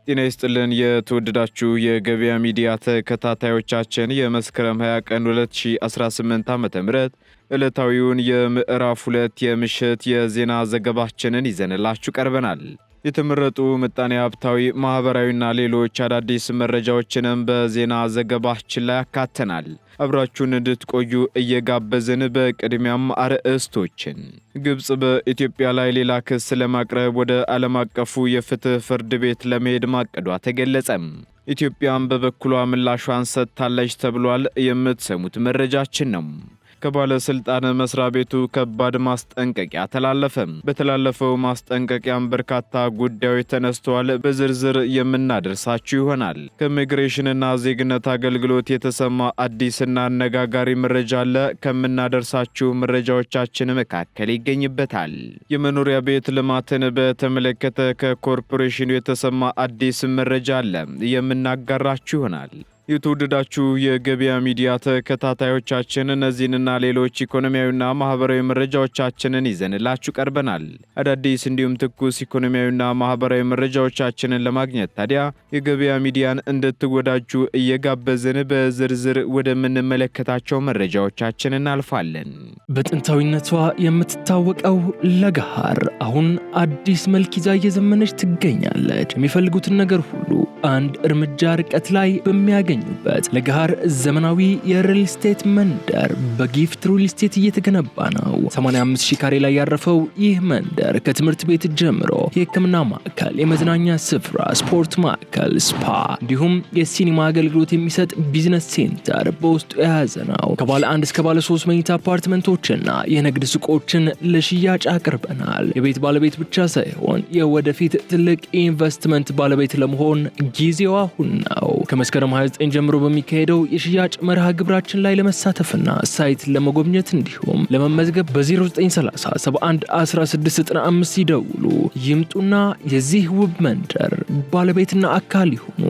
ጤና ይስጥልን የተወደዳችሁ የገበያ ሚዲያ ተከታታዮቻችን የመስከረም 20 ቀን 2018 ዓ.ም ዕለታዊውን የምዕራፍ 2 የምሽት የዜና ዘገባችንን ይዘንላችሁ ቀርበናል። የተመረጡ ምጣኔ ሀብታዊ፣ ማህበራዊና ሌሎች አዳዲስ መረጃዎችንም በዜና ዘገባችን ላይ ያካተናል። አብራችሁን እንድትቆዩ እየጋበዝን በቅድሚያም አርዕስቶችን። ግብጽ በኢትዮጵያ ላይ ሌላ ክስ ለማቅረብ ወደ ዓለም አቀፉ የፍትህ ፍርድ ቤት ለመሄድ ማቀዷ ተገለጸም። ኢትዮጵያም በበኩሏ ምላሿን ሰጥታለች ተብሏል። የምትሰሙት መረጃችን ነው። ከባለስልጣን መስሪያ ቤቱ ከባድ ማስጠንቀቂያ ተላለፈ። በተላለፈው ማስጠንቀቂያም በርካታ ጉዳዮች ተነስተዋል። በዝርዝር የምናደርሳችሁ ይሆናል። ከኢሚግሬሽንና ዜግነት አገልግሎት የተሰማ አዲስና አነጋጋሪ መረጃ አለ። ከምናደርሳችሁ መረጃዎቻችን መካከል ይገኝበታል። የመኖሪያ ቤት ልማትን በተመለከተ ከኮርፖሬሽኑ የተሰማ አዲስ መረጃ አለ። የምናጋራችሁ ይሆናል። የተወደዳችሁ የገበያ ሚዲያ ተከታታዮቻችን እነዚህንና ሌሎች ኢኮኖሚያዊና ማህበራዊ መረጃዎቻችንን ይዘንላችሁ ቀርበናል። አዳዲስ እንዲሁም ትኩስ ኢኮኖሚያዊና ማህበራዊ መረጃዎቻችንን ለማግኘት ታዲያ የገበያ ሚዲያን እንድትወዳጁ እየጋበዝን በዝርዝር ወደምንመለከታቸው መረጃዎቻችን እናልፋለን። በጥንታዊነቷ የምትታወቀው ለገሃር አሁን አዲስ መልክ ይዛ እየዘመነች ትገኛለች። የሚፈልጉትን ነገር ሁሉ አንድ እርምጃ ርቀት ላይ በሚያገኙበት ለገሃር ዘመናዊ የሪል ስቴት መንደር በጊፍት ሪል ስቴት እየተገነባ ነው። 85,000 ካሬ ላይ ያረፈው ይህ መንደር ከትምህርት ቤት ጀምሮ የሕክምና ማዕከል፣ የመዝናኛ ስፍራ፣ ስፖርት ማዕከል፣ ስፓ እንዲሁም የሲኒማ አገልግሎት የሚሰጥ ቢዝነስ ሴንተር በውስጡ የያዘ ነው። ከባለ 1 እስከ ባለ 3 መኝታ አፓርትመንቶችና የንግድ ሱቆችን ለሽያጭ አቅርበናል። የቤት ባለቤት ብቻ ሳይሆን የወደፊት ትልቅ ኢንቨስትመንት ባለቤት ለመሆን ጊዜው አሁን ነው። ከመስከረም 29 ጀምሮ በሚካሄደው የሽያጭ መርሃ ግብራችን ላይ ለመሳተፍና ሳይት ለመጎብኘት እንዲሁም ለመመዝገብ በ0930 71 1695 ይደውሉ። ይምጡና የዚህ ውብ መንደር ባለቤትና አካል ይሁኑ።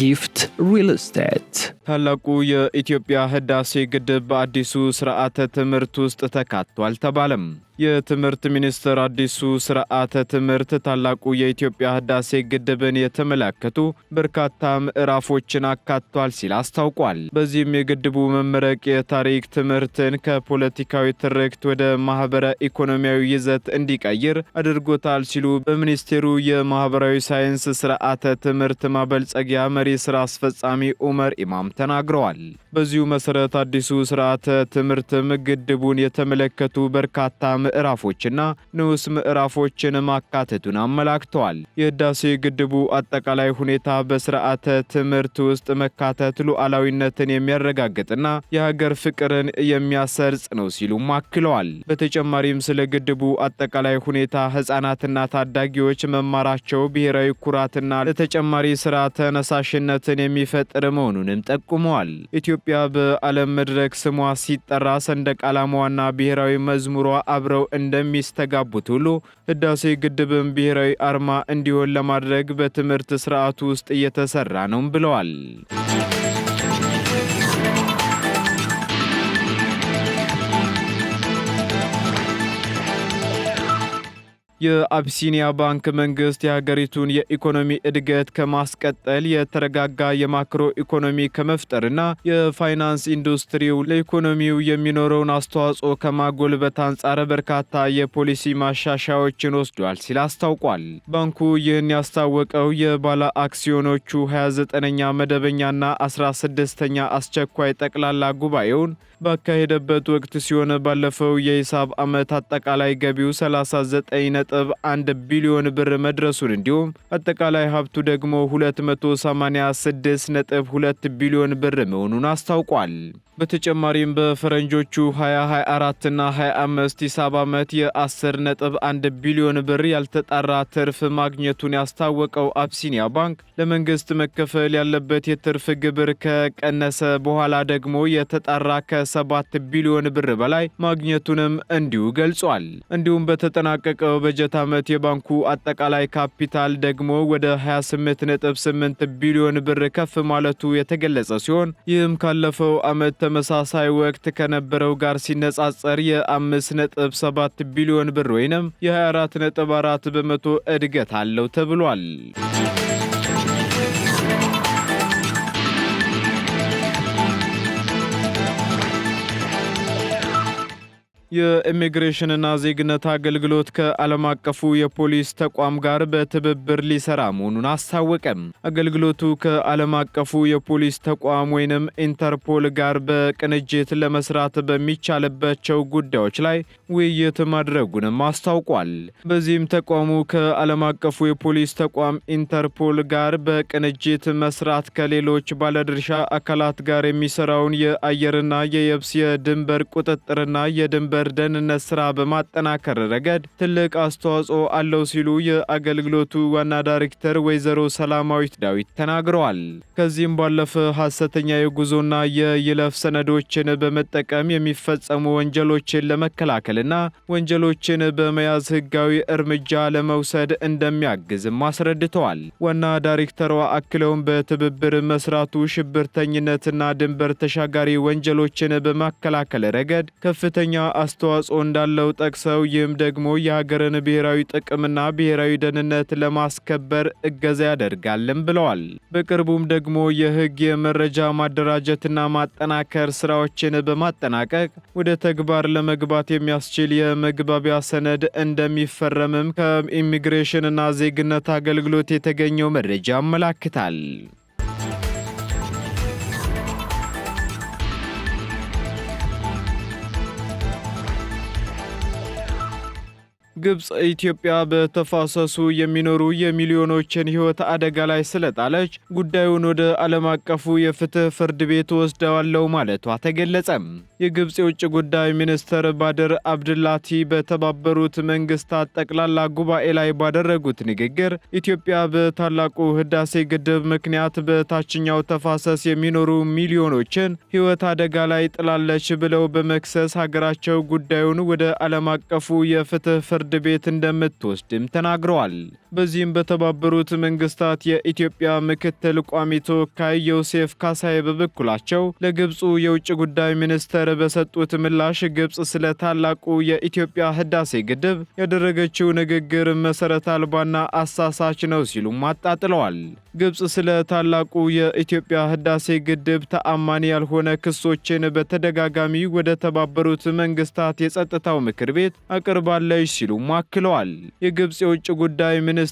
ጊፍት ሪል ስቴት። ታላቁ የኢትዮጵያ ህዳሴ ግድብ በአዲሱ ስርዓተ ትምህርት ውስጥ ተካቷል ተባለም። የትምህርት ሚኒስቴር አዲሱ ስርዓተ ትምህርት ታላቁ የኢትዮጵያ ህዳሴ ግድብን የተመለከቱ በርካታ ምዕራፎችን አካቷል ሲል አስታውቋል። በዚህም የግድቡ መመረቅ የታሪክ ትምህርትን ከፖለቲካዊ ትርክት ወደ ማህበረ ኢኮኖሚያዊ ይዘት እንዲቀይር አድርጎታል ሲሉ በሚኒስቴሩ የማህበራዊ ሳይንስ ስርዓተ ትምህርት ማበልጸጊያ መሪ ስራ አስፈጻሚ ኡመር ኢማም ተናግረዋል። በዚሁ መሰረት አዲሱ ስርዓተ ትምህርትም ግድቡን የተመለከቱ በርካታ ምዕራፎችና ንዑስ ምዕራፎችን ማካተቱን አመላክተዋል። የህዳሴ ግድቡ አጠቃላይ ሁኔታ በስርዓተ ትምህርት ውስጥ መካተት ሉዓላዊነትን የሚያረጋግጥና የሀገር ፍቅርን የሚያሰርጽ ነው ሲሉም አክለዋል። በተጨማሪም ስለ ግድቡ አጠቃላይ ሁኔታ ህፃናትና ታዳጊዎች መማራቸው ብሔራዊ ኩራትና ለተጨማሪ ስራ ተነሳሽነትን የሚፈጥር መሆኑንም ጠቁመዋል። ኢትዮጵያ በዓለም መድረክ ስሟ ሲጠራ ሰንደቅ ዓላማዋና ብሔራዊ መዝሙሯ አብረው እንደሚስተጋቡት ሁሉ ህዳሴ ግድብም ብሔራዊ አርማ እንዲሆን ለማድረግ በትምህርት ስርዓቱ ውስጥ እየተሰራ ነው ብለዋል። የአቢሲኒያ ባንክ መንግስት የሀገሪቱን የኢኮኖሚ እድገት ከማስቀጠል የተረጋጋ የማክሮ ኢኮኖሚ ከመፍጠርና የፋይናንስ ኢንዱስትሪው ለኢኮኖሚው የሚኖረውን አስተዋጽኦ ከማጎልበት አንጻር በርካታ የፖሊሲ ማሻሻያዎችን ወስዷል ሲል አስታውቋል። ባንኩ ይህን ያስታወቀው የባለ አክሲዮኖቹ 29ኛ መደበኛና 16ኛ አስቸኳይ ጠቅላላ ጉባኤውን ባካሄደበት ወቅት ሲሆን ባለፈው የሂሳብ ዓመት አጠቃላይ ገቢው 39.1 ቢሊዮን ብር መድረሱን እንዲሁም አጠቃላይ ሀብቱ ደግሞ 286.2 ቢሊዮን ብር መሆኑን አስታውቋል። በተጨማሪም በፈረንጆቹ 2024 እና 25 ሂሳብ ዓመት የ10.1 ቢሊዮን ብር ያልተጣራ ትርፍ ማግኘቱን ያስታወቀው አቢሲኒያ ባንክ ለመንግስት መከፈል ያለበት የትርፍ ግብር ከቀነሰ በኋላ ደግሞ የተጣራ ከ7 ቢሊዮን ብር በላይ ማግኘቱንም እንዲሁ ገልጿል። እንዲሁም በተጠናቀቀው በጀት ዓመት የባንኩ አጠቃላይ ካፒታል ደግሞ ወደ 28.8 ቢሊዮን ብር ከፍ ማለቱ የተገለጸ ሲሆን ይህም ካለፈው ዓመት ተመሳሳይ ወቅት ከነበረው ጋር ሲነጻጸር የ5.7 ቢሊዮን ብር ወይንም የ24.4% እድገት አለው ተብሏል። የኢሚግሬሽንና ዜግነት አገልግሎት ከዓለም አቀፉ የፖሊስ ተቋም ጋር በትብብር ሊሰራ መሆኑን አስታወቀም። አገልግሎቱ ከዓለም አቀፉ የፖሊስ ተቋም ወይንም ኢንተርፖል ጋር በቅንጅት ለመስራት በሚቻልባቸው ጉዳዮች ላይ ውይይት ማድረጉንም አስታውቋል። በዚህም ተቋሙ ከዓለም አቀፉ የፖሊስ ተቋም ኢንተርፖል ጋር በቅንጅት መስራት ከሌሎች ባለድርሻ አካላት ጋር የሚሰራውን የአየርና የየብስ የድንበር ቁጥጥርና የድንበር ደህንነት ስራ በማጠናከር ረገድ ትልቅ አስተዋጽኦ አለው ሲሉ የአገልግሎቱ ዋና ዳይሬክተር ወይዘሮ ሰላማዊት ዳዊት ተናግረዋል። ከዚህም ባለፈ ሐሰተኛ የጉዞና የይለፍ ሰነዶችን በመጠቀም የሚፈጸሙ ወንጀሎችን ለመከላከልና ወንጀሎችን በመያዝ ህጋዊ እርምጃ ለመውሰድ እንደሚያግዝም አስረድተዋል። ዋና ዳይሬክተሯ አክለውም በትብብር መስራቱ ሽብርተኝነትና ድንበር ተሻጋሪ ወንጀሎችን በመከላከል ረገድ ከፍተኛ አስተዋጽኦ እንዳለው ጠቅሰው ይህም ደግሞ የሀገርን ብሔራዊ ጥቅምና ብሔራዊ ደህንነት ለማስከበር እገዛ ያደርጋልም ብለዋል። በቅርቡም ደግሞ የህግ የመረጃ ማደራጀትና ማጠናከር ስራዎችን በማጠናቀቅ ወደ ተግባር ለመግባት የሚያስችል የመግባቢያ ሰነድ እንደሚፈረምም ከኢሚግሬሽንና ዜግነት አገልግሎት የተገኘው መረጃ ያመላክታል። ግብጽ ኢትዮጵያ በተፋሰሱ የሚኖሩ የሚሊዮኖችን ህይወት አደጋ ላይ ስለጣለች ጉዳዩን ወደ ዓለም አቀፉ የፍትህ ፍርድ ቤት ወስደዋለሁ ማለቷ ተገለጸም። የግብጽ የውጭ ጉዳይ ሚኒስትር ባድር አብድላቲ በተባበሩት መንግስታት ጠቅላላ ጉባኤ ላይ ባደረጉት ንግግር ኢትዮጵያ በታላቁ ህዳሴ ግድብ ምክንያት በታችኛው ተፋሰስ የሚኖሩ ሚሊዮኖችን ህይወት አደጋ ላይ ጥላለች ብለው በመክሰስ ሀገራቸው ጉዳዩን ወደ ዓለም አቀፉ የፍትህ ፍርድ ቤት እንደምትወስድም ተናግረዋል። በዚህም በተባበሩት መንግስታት የኢትዮጵያ ምክትል ቋሚ ተወካይ ዮሴፍ ካሳይ በበኩላቸው ለግብፁ የውጭ ጉዳይ ሚኒስትር በሰጡት ምላሽ ግብጽ ስለ ታላቁ የኢትዮጵያ ህዳሴ ግድብ ያደረገችው ንግግር መሰረት አልባና አሳሳች ነው ሲሉም አጣጥለዋል። ግብጽ ስለ ታላቁ የኢትዮጵያ ህዳሴ ግድብ ተአማኒ ያልሆነ ክሶችን በተደጋጋሚ ወደ ተባበሩት መንግስታት የጸጥታው ምክር ቤት አቅርባለች ሲሉም አክለዋል። የግብጽ የውጭ ጉዳይ ሚኒስትር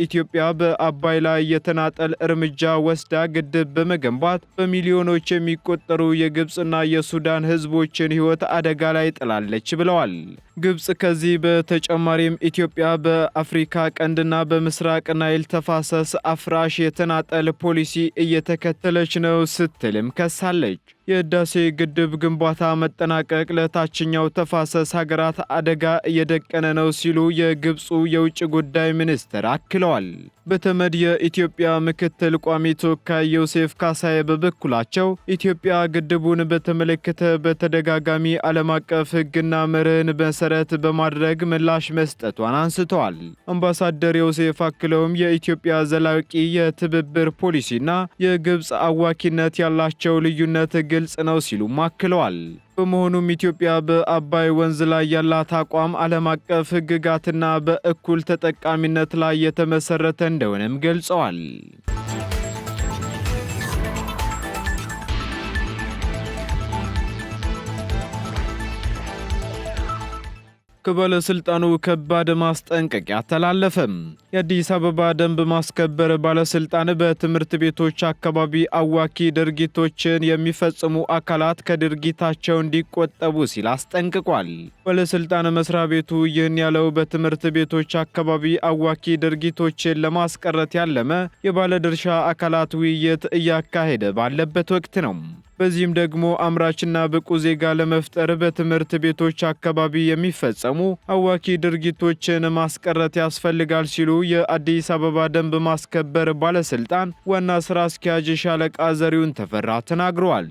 ኢትዮጵያ በአባይ ላይ የተናጠል እርምጃ ወስዳ ግድብ በመገንባት በሚሊዮኖች የሚቆጠሩ የግብጽና የሱዳን ህዝቦችን ህይወት አደጋ ላይ ጥላለች ብለዋል። ግብጽ ከዚህ በተጨማሪም ኢትዮጵያ በአፍሪካ ቀንድና በምስራቅ ናይል ተፋሰስ አፍራሽ የተናጠል ፖሊሲ እየተከተለች ነው ስትልም ከሳለች። የህዳሴ ግድብ ግንባታ መጠናቀቅ ለታችኛው ተፋሰስ ሀገራት አደጋ እየደቀነ ነው ሲሉ የግብፁ የውጭ ጉዳይ ሚኒስትር አክለዋል። በተመድ የኢትዮጵያ ምክትል ቋሚ ተወካይ ዮሴፍ ካሳይ በበኩላቸው ኢትዮጵያ ግድቡን በተመለከተ በተደጋጋሚ ዓለም አቀፍ ህግና መርህን መሰረት በማድረግ ምላሽ መስጠቷን አንስተዋል። አምባሳደር ዮሴፍ አክለውም የኢትዮጵያ ዘላቂ የትብብር ፖሊሲና የግብፅ አዋኪነት ያላቸው ልዩነት ግልጽ ነው ሲሉም አክለዋል። በመሆኑም ኢትዮጵያ በአባይ ወንዝ ላይ ያላት አቋም ዓለም አቀፍ ህግጋትና በእኩል ተጠቃሚነት ላይ የተመሰረተ እንደሆነም ገልጸዋል። ከባለስልጣኑ ከባድ ማስጠንቀቂያ ተላለፈም። የአዲስ አበባ ደንብ ማስከበር ባለስልጣን በትምህርት ቤቶች አካባቢ አዋኪ ድርጊቶችን የሚፈጽሙ አካላት ከድርጊታቸው እንዲቆጠቡ ሲል አስጠንቅቋል። ባለስልጣን መስሪያ ቤቱ ይህን ያለው በትምህርት ቤቶች አካባቢ አዋኪ ድርጊቶችን ለማስቀረት ያለመ የባለድርሻ አካላት ውይይት እያካሄደ ባለበት ወቅት ነው። በዚህም ደግሞ አምራችና ብቁ ዜጋ ለመፍጠር በትምህርት ቤቶች አካባቢ የሚፈጸሙ አዋኪ ድርጊቶችን ማስቀረት ያስፈልጋል ሲሉ የአዲስ አበባ ደንብ ማስከበር ባለስልጣን ዋና ስራ አስኪያጅ ሻለቃ ዘሪሁን ተፈራ ተናግረዋል።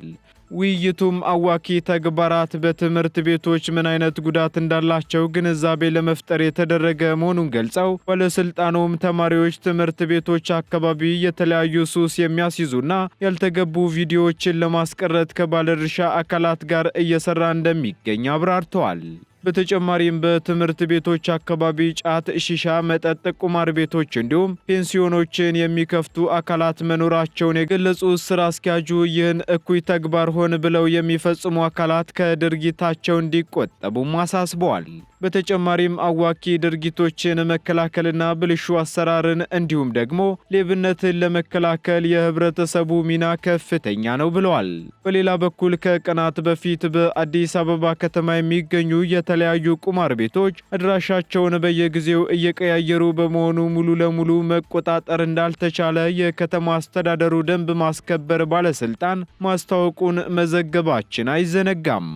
ውይይቱም አዋኪ ተግባራት በትምህርት ቤቶች ምን አይነት ጉዳት እንዳላቸው ግንዛቤ ለመፍጠር የተደረገ መሆኑን ገልጸው ባለስልጣኑም ተማሪዎች ትምህርት ቤቶች አካባቢ የተለያዩ ሱስ የሚያስይዙና ያልተገቡ ቪዲዮዎችን ለማስቀረት ከባለድርሻ አካላት ጋር እየሰራ እንደሚገኝ አብራርተዋል። በተጨማሪም በትምህርት ቤቶች አካባቢ ጫት፣ ሺሻ፣ መጠጥ፣ ቁማር ቤቶች እንዲሁም ፔንሲዮኖችን የሚከፍቱ አካላት መኖራቸውን የገለጹት ስራ አስኪያጁ ይህን እኩይ ተግባር ሆን ብለው የሚፈጽሙ አካላት ከድርጊታቸው እንዲቆጠቡም አሳስበዋል። በተጨማሪም አዋኪ ድርጊቶችን መከላከልና ብልሹ አሰራርን እንዲሁም ደግሞ ሌብነትን ለመከላከል የህብረተሰቡ ሚና ከፍተኛ ነው ብለዋል። በሌላ በኩል ከቀናት በፊት በአዲስ አበባ ከተማ የሚገኙ የተለያዩ ቁማር ቤቶች አድራሻቸውን በየጊዜው እየቀያየሩ በመሆኑ ሙሉ ለሙሉ መቆጣጠር እንዳልተቻለ የከተማ አስተዳደሩ ደንብ ማስከበር ባለስልጣን ማስታወቁን መዘገባችን አይዘነጋም።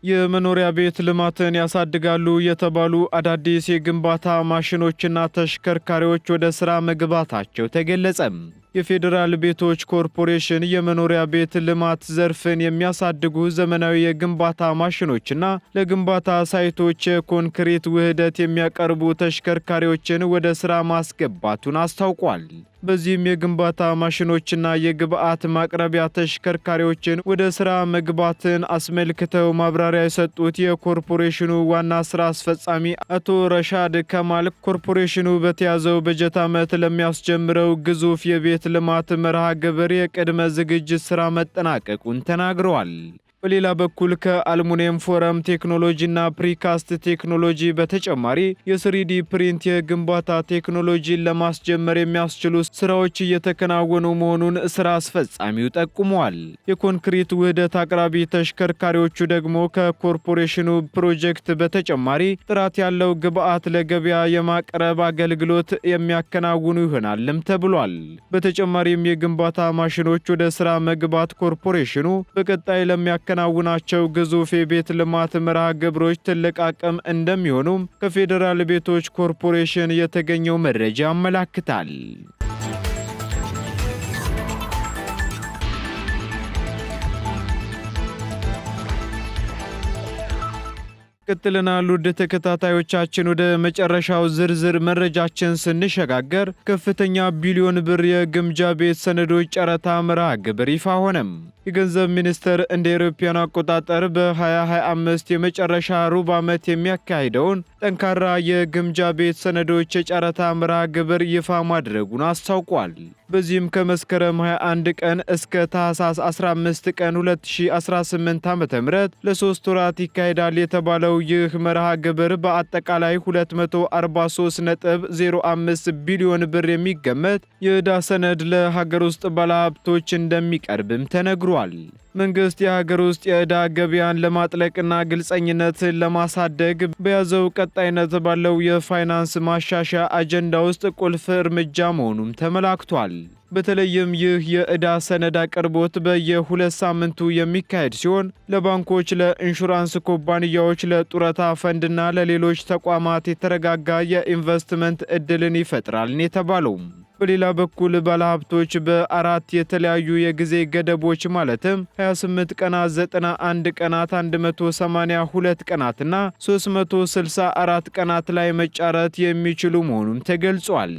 የመኖሪያ ቤት ልማትን ያሳድጋሉ የተባሉ አዳዲስ የግንባታ ማሽኖችና ተሽከርካሪዎች ወደ ሥራ መግባታቸው ተገለጸ። የፌዴራል ቤቶች ኮርፖሬሽን የመኖሪያ ቤት ልማት ዘርፍን የሚያሳድጉ ዘመናዊ የግንባታ ማሽኖችና ለግንባታ ሳይቶች የኮንክሪት ውህደት የሚያቀርቡ ተሽከርካሪዎችን ወደ ሥራ ማስገባቱን አስታውቋል። በዚህም የግንባታ ማሽኖችና የግብአት ማቅረቢያ ተሽከርካሪዎችን ወደ ሥራ መግባትን አስመልክተው ማብራሪያ የሰጡት የኮርፖሬሽኑ ዋና ሥራ አስፈጻሚ አቶ ረሻድ ከማል ኮርፖሬሽኑ በተያዘው በጀት ዓመት ለሚያስጀምረው ግዙፍ የቤት ልማት መርሃ ግብር የቅድመ ዝግጅት ሥራ መጠናቀቁን ተናግረዋል። በሌላ በኩል ከአልሙኒየም ፎረም ቴክኖሎጂና ፕሪካስት ቴክኖሎጂ በተጨማሪ የስሪዲ ፕሪንት የግንባታ ቴክኖሎጂን ለማስጀመር የሚያስችሉ ስራዎች እየተከናወኑ መሆኑን ስራ አስፈጻሚው ጠቁመዋል። የኮንክሪት ውህደት አቅራቢ ተሽከርካሪዎቹ ደግሞ ከኮርፖሬሽኑ ፕሮጀክት በተጨማሪ ጥራት ያለው ግብአት ለገበያ የማቅረብ አገልግሎት የሚያከናውኑ ይሆናልም ተብሏል። በተጨማሪም የግንባታ ማሽኖች ወደ ስራ መግባት ኮርፖሬሽኑ በቀጣይ ለሚያከናውናቸው ግዙፍ የቤት ልማት መርሃ ግብሮች ትልቅ አቅም እንደሚሆኑም ከፌዴራል ቤቶች ኮርፖሬሽን የተገኘው መረጃ ያመላክታል። ቀጥለናል። ውድ ተከታታዮቻችን ወደ መጨረሻው ዝርዝር መረጃችን ስንሸጋገር ከፍተኛ ቢሊዮን ብር የግምጃ ቤት ሰነዶች ጨረታ መርሃ ግብር ይፋ ሆነም። የገንዘብ ሚኒስቴር እንደ አውሮፓውያን አቆጣጠር በ2025 የመጨረሻ ሩብ ዓመት የሚያካሂደውን ጠንካራ የግምጃ ቤት ሰነዶች የጨረታ መርሃ ግብር ይፋ ማድረጉን አስታውቋል። በዚህም ከመስከረም 21 ቀን እስከ ታህሳስ 15 ቀን 2018 ዓ.ም ለ3 ወራት ይካሄዳል የተባለው ይህ መርሃ ግብር በአጠቃላይ 243.05 ቢሊዮን ብር የሚገመት የዕዳ ሰነድ ለሀገር ውስጥ ባለሀብቶች እንደሚቀርብም ተነግሯል። መንግስት የሀገር ውስጥ የዕዳ ገበያን ለማጥለቅና ግልጸኝነትን ለማሳደግ በያዘው ቀጣይነት ባለው የፋይናንስ ማሻሻያ አጀንዳ ውስጥ ቁልፍ እርምጃ መሆኑም ተመላክቷል። በተለይም ይህ የዕዳ ሰነድ አቅርቦት በየ2 ሳምንቱ የሚካሄድ ሲሆን ለባንኮች፣ ለኢንሹራንስ ኩባንያዎች፣ ለጡረታ ፈንድና ለሌሎች ተቋማት የተረጋጋ የኢንቨስትመንት ዕድልን ይፈጥራል የተባለው። በሌላ በኩል ባለሀብቶች በአራት የተለያዩ የጊዜ ገደቦች ማለትም 28 ቀናት፣ 91 ቀናት፣ 182 ቀናትና 364 ቀናት ላይ መጫረት የሚችሉ መሆኑም ተገልጿል።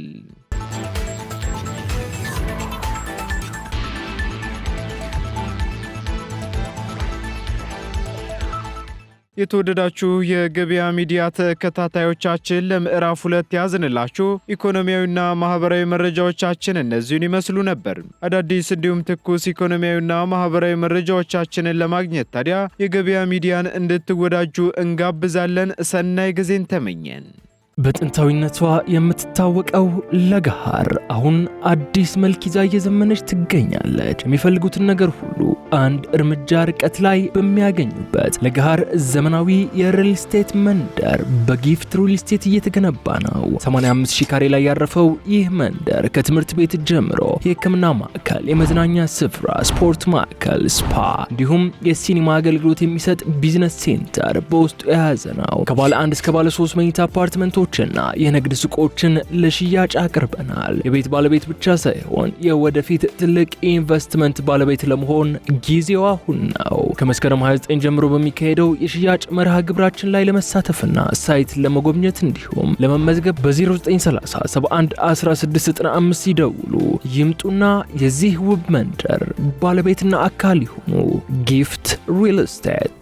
የተወደዳችሁ የገበያ ሚዲያ ተከታታዮቻችን ለምዕራፍ 2 ያዝንላችሁ ኢኮኖሚያዊና ማህበራዊ መረጃዎቻችን እነዚህን ይመስሉ ነበር። አዳዲስ እንዲሁም ትኩስ ኢኮኖሚያዊና ማህበራዊ መረጃዎቻችንን ለማግኘት ታዲያ የገበያ ሚዲያን እንድትወዳጁ እንጋብዛለን። ሰናይ ጊዜን ተመኘን። በጥንታዊነቷ የምትታወቀው ለገሃር አሁን አዲስ መልክ ይዛ እየዘመነች ትገኛለች። የሚፈልጉትን ነገር ሁሉ አንድ እርምጃ ርቀት ላይ በሚያገኙበት ለገሃር ዘመናዊ የሪል ስቴት መንደር በጊፍት ሪል ስቴት እየተገነባ ነው። 85000 ካሬ ላይ ያረፈው ይህ መንደር ከትምህርት ቤት ጀምሮ የሕክምና ማዕከል፣ የመዝናኛ ስፍራ፣ ስፖርት ማዕከል፣ ስፓ እንዲሁም የሲኒማ አገልግሎት የሚሰጥ ቢዝነስ ሴንተር በውስጡ የያዘ ነው። ከባለ 1 እስከ ባለ 3 መኝታ አፓርትመንቶችና የንግድ ሱቆችን ለሽያጭ አቅርበናል። የቤት ባለቤት ብቻ ሳይሆን የወደፊት ትልቅ ኢንቨስትመንት ባለቤት ለመሆን ጊዜው አሁን ነው። ከመስከረም 29 ጀምሮ በሚካሄደው የሽያጭ መርሃ ግብራችን ላይ ለመሳተፍና ሳይት ለመጎብኘት እንዲሁም ለመመዝገብ በ0930 71 1695 ይደውሉ። ይምጡና የዚህ ውብ መንደር ባለቤትና አካል ይሁኑ። ጊፍት ሪል ስቴት